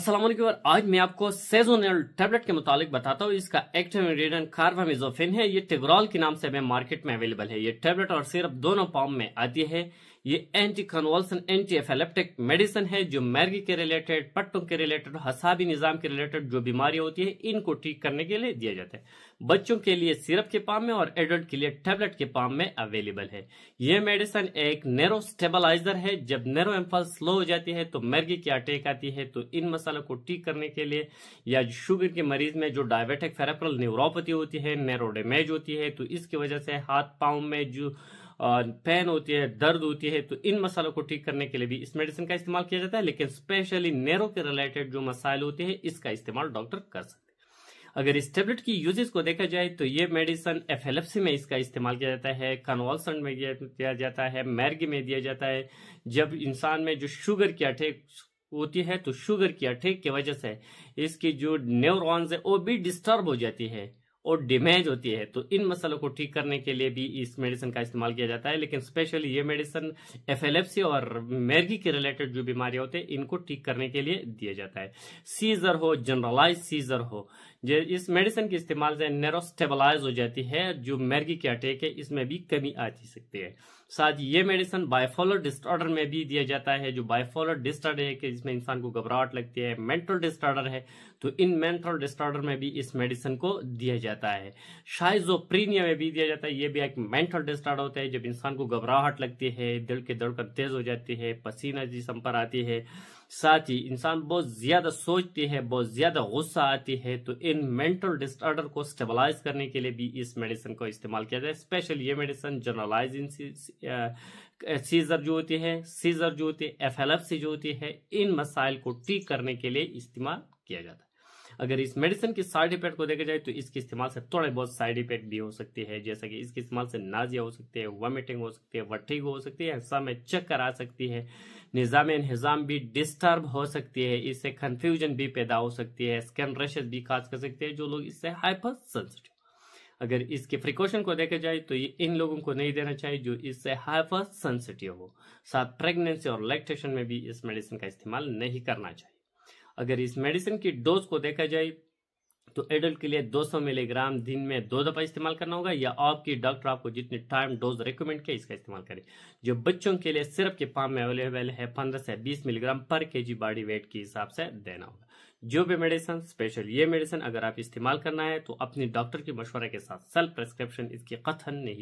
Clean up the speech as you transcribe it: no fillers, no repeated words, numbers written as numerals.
अस्सलाम वालेकुम। और आज मैं आपको सेजोनिल टैबलेट के मुतालिक बताता हूँ। इसका एक्टिव इंग्रेडिएंट कार्बामेज़ोफिन है। ये टिग्रॉल के नाम से हमें मार्केट में अवेलेबल है। ये टैबलेट और सिरप दोनों फॉर्म में आती है। ये एंटी कन्वल्सन एंटी एफेलेप्टिक मेडिसिन है जो मैर्गी के रिलेटेड, पट्टों के रिलेटेड, हसाबी निजाम के रिलेटेड जो बीमारियां होती है इनको ठीक करने के लिए दिया जाता है। बच्चों के लिए सिरप के फॉर्म में और एडल्ट के लिए टैबलेट के फॉर्म में अवेलेबल है। ये मेडिसिन एक नेरो स्टेबलाइजर है। जब नेरो इम्पल्स स्लो हो जाती है तो मैर्गी की अटैक आती है, तो इन मसालों को ठीक करने के लिए, या शुगर के मरीज में जो डायबिटिक फेरेब्रल न्यूरोपैथी होती है, नेरो डैमेज होती है, तो इसकी वजह से हाथ पांव में जो पेन होती है, दर्द होती है, तो इन मसालों को ठीक करने के लिए भी इस मेडिसिन का इस्तेमाल किया जाता है। लेकिन स्पेशली नेरो के रिलेटेड जो मसाइल होते हैं इसका इस्तेमाल डॉक्टर कर सकते हैं। अगर इस टेबलेट की यूजेस को देखा जाए तो ये मेडिसिन एफिलेप्सी में इसका इस्तेमाल किया जाता है, कन्वल्सन में किया जाता है, मैर्गी में दिया जाता है। जब इंसान में जो शुगर की अटैक होती है तो शुगर की अटैक की वजह से इसकी जो न्यूरॉन्स है वो भी डिस्टर्ब हो जाती है और डैमेज होती है, तो इन मसलों को ठीक करने के लिए भी इस मेडिसिन का इस्तेमाल किया जाता है। लेकिन स्पेशली ये मेडिसिन एफिलेप्सी और मैर्गी के रिलेटेड जो बीमारियां होते हैं इनको ठीक करने के लिए दिया जाता है। सीजर हो, जनरलाइज सीजर हो, इस मेडिसिन के इस्तेमाल से नेरो स्टेबलाइज हो जाती है। जो मैर्गी के अटैक है इसमें भी कमी आ सकती है। साथ ही ये मेडिसिन बाइपोलर डिसऑर्डर में भी दिया जाता है। जो बाइपोलर डिसऑर्डर है कि इसमें इंसान को घबराहट लगती है, मेंटल डिसऑर्डर है, तो इन मेंटल डिसऑर्डर में भी इस मेडिसिन को दिया जाता है। शाइजोफ्रेनिया में भी दिया जाता है। ये भी एक मेंटल डिसऑर्डर होता है जब इंसान को घबराहट लगती है, दिल की धड़कन तेज हो जाती है, पसीना जिस्म पर आती है, साथ ही इंसान बहुत ज्यादा सोचती है, बहुत ज्यादा गुस्सा आती है, तो इन मेंटल डिसऑर्डर को स्टेबलाइज करने के लिए भी इस मेडिसिन को इस्तेमाल किया जाए। स्पेशल ये मेडिसिन जनरलाइज सीजर जो होती है, एफिलेप्सी जो होती है, इन मसाइल को ठीक करने के लिए इस्तेमाल किया जाता है। अगर इस मेडिसिन की साइड इफेक्ट को देखा जाए तो इसके इस्तेमाल से थोड़े बहुत साइड इफेक्ट भी हो सकती है, जैसा कि इसके इस्तेमाल से नाजिया हो सकती है, वॉमिटिंग हो सकती है, वर्टिगो हो सकती है, हिस्सा में चक्कर आ सकती है, निजाम इंहिजाम भी डिस्टर्ब हो सकती है, इससे कंफ्यूजन भी पैदा हो सकती है, स्किन रैशेस भी खास कर सकते हैं जो लोग इससे हाइपर सेंसिटिव। अगर इसके प्रिकॉशन को देखा जाए तो ये इन लोगों को नहीं देना चाहिए जो इससे हाइपर सेंसिटिव हो। साथ प्रेगनेंसी और लैक्टेशन में भी इस मेडिसिन का इस्तेमाल नहीं करना चाहिए। अगर इस मेडिसिन की डोज को देखा जाए तो एडल्ट के लिए 200 मिलीग्राम दिन में 2 दफा इस्तेमाल करना होगा, या आपकी डॉक्टर आपको जितनी टाइम डोज रिकमेंड किया इसका इस्तेमाल करें। जो बच्चों के लिए सिरप के फॉर्म में अवेलेबल है 15 से 20 मिलीग्राम पर केजी बॉडी वेट के हिसाब से देना होगा। जो भी मेडिसिन, स्पेशल ये मेडिसिन अगर आप इस्तेमाल करना है तो अपनी डॉक्टर की मशवरे के साथ सेल्फ प्रेस्क्रिप्शन इसकी कतई नहीं